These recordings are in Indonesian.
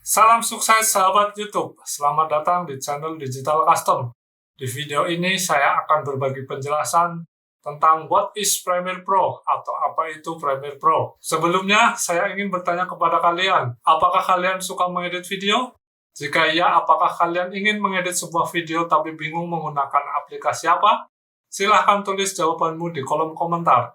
Salam sukses sahabat YouTube, selamat datang di channel Digital Custom. Di video ini saya akan berbagi penjelasan tentang what is Premiere Pro atau apa itu Premiere Pro. Sebelumnya, saya ingin bertanya kepada kalian, apakah kalian suka mengedit video? Jika iya, apakah kalian ingin mengedit sebuah video tapi bingung menggunakan aplikasi apa? Silahkan tulis jawabanmu di kolom komentar.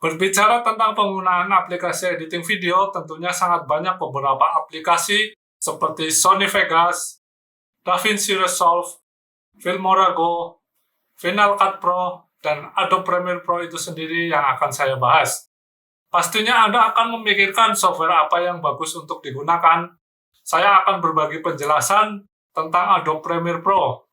Berbicara tentang penggunaan aplikasi editing video, tentunya sangat banyak beberapa aplikasi seperti Sony Vegas, DaVinci Resolve, Filmora Go, Final Cut Pro, dan Adobe Premiere Pro itu sendiri yang akan saya bahas. Pastinya Anda akan memikirkan software apa yang bagus untuk digunakan. Saya akan berbagi penjelasan tentang Adobe Premiere Pro.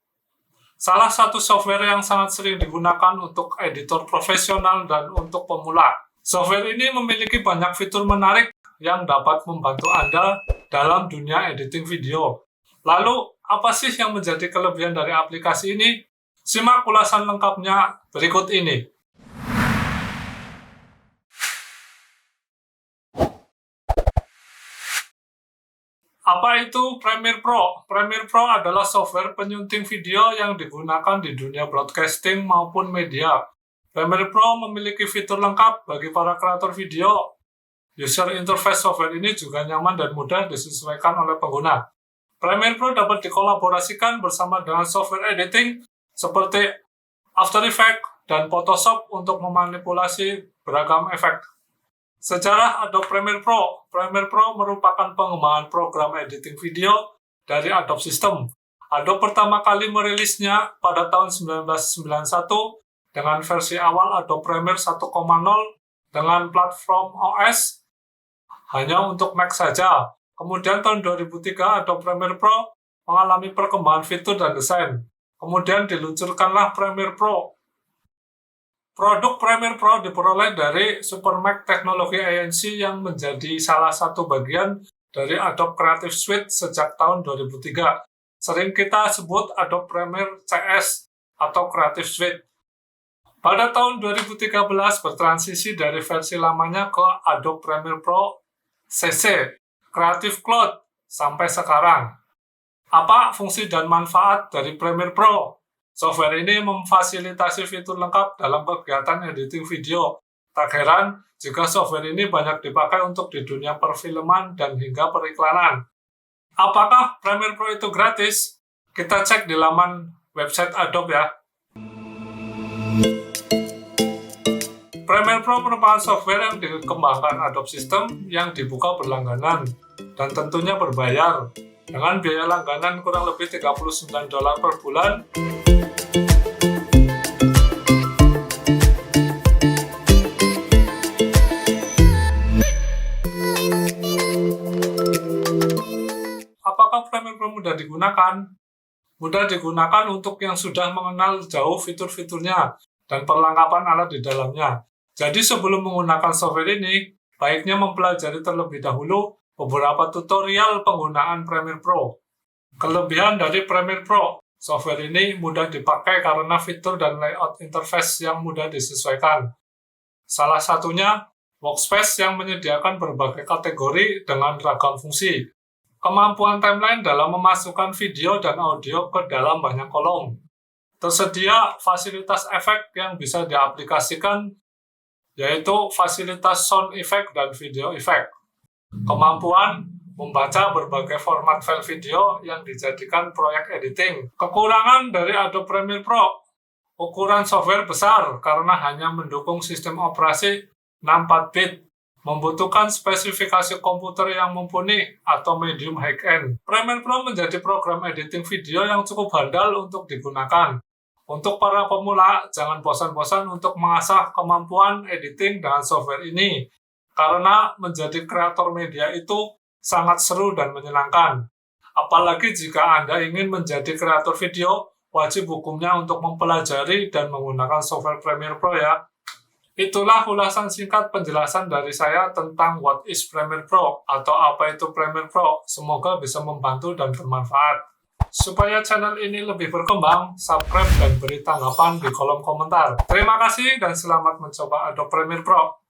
Salah satu software yang sangat sering digunakan untuk editor profesional dan untuk pemula. Software ini memiliki banyak fitur menarik yang dapat membantu Anda dalam dunia editing video. Lalu, apa sih yang menjadi kelebihan dari aplikasi ini? Simak ulasan lengkapnya berikut ini. Apa itu Premiere Pro? Premiere Pro adalah software penyunting video yang digunakan di dunia broadcasting maupun media. Premiere Pro memiliki fitur lengkap bagi para kreator video. User interface software ini juga nyaman dan mudah disesuaikan oleh pengguna. Premiere Pro dapat dikolaborasikan bersama dengan software editing seperti After Effects dan Photoshop untuk memanipulasi beragam efek. Sejarah Adobe Premiere Pro. Premiere Pro merupakan pengembangan program editing video dari Adobe System. Adobe pertama kali merilisnya pada tahun 1991 dengan versi awal Adobe Premiere 1.0 dengan platform OS hanya untuk Mac saja. Kemudian tahun 2003 Adobe Premiere Pro mengalami perkembangan fitur dan desain. Kemudian diluncurkanlah Premiere Pro. Produk Premiere Pro diperoleh dari Supermac Teknologi Inc. yang menjadi salah satu bagian dari Adobe Creative Suite sejak tahun 2003. Sering kita sebut Adobe Premiere CS atau Creative Suite. Pada tahun 2013 bertransisi dari versi lamanya ke Adobe Premiere Pro CC, Creative Cloud, sampai sekarang. Apa fungsi dan manfaat dari Premiere Pro? Software ini memfasilitasi fitur lengkap dalam kegiatan editing video. Tak heran jika software ini banyak dipakai untuk di dunia perfilman dan hingga periklanan. Apakah Premiere Pro itu gratis? Kita cek di laman website Adobe ya. Premiere Pro merupakan software yang dikembangkan Adobe System yang dibuka berlangganan dan tentunya berbayar dengan biaya langganan kurang lebih $39 per bulan. Apakah Premiere Pro mudah digunakan? Mudah digunakan untuk yang sudah mengenal jauh fitur-fiturnya dan perlengkapan alat di dalamnya. Jadi sebelum menggunakan software ini, baiknya mempelajari terlebih dahulu beberapa tutorial penggunaan Premiere Pro. Kelebihan dari Premiere Pro, software ini mudah dipakai karena fitur dan layout interface yang mudah disesuaikan. Salah satunya, workspace yang menyediakan berbagai kategori dengan ragam fungsi. Kemampuan timeline dalam memasukkan video dan audio ke dalam banyak kolom. Tersedia fasilitas efek yang bisa diaplikasikan, yaitu fasilitas sound effect dan video effect. Kemampuan membaca berbagai format file video yang dijadikan proyek editing. Kekurangan dari Adobe Premiere Pro, ukuran software besar karena hanya mendukung sistem operasi 64-bit. Membutuhkan spesifikasi komputer yang mumpuni atau medium high-end. Premiere Pro menjadi program editing video yang cukup handal untuk digunakan. Untuk para pemula, jangan bosan-bosan untuk mengasah kemampuan editing dengan software ini, karena menjadi kreator media itu sangat seru dan menyenangkan. Apalagi jika Anda ingin menjadi kreator video, wajib hukumnya untuk mempelajari dan menggunakan software Premiere Pro ya. Itulah ulasan singkat penjelasan dari saya tentang what is Premiere Pro atau apa itu Premiere Pro. Semoga bisa membantu dan bermanfaat. Supaya channel ini lebih berkembang, subscribe dan beri tanggapan di kolom komentar. Terima kasih dan selamat mencoba Adobe Premiere Pro.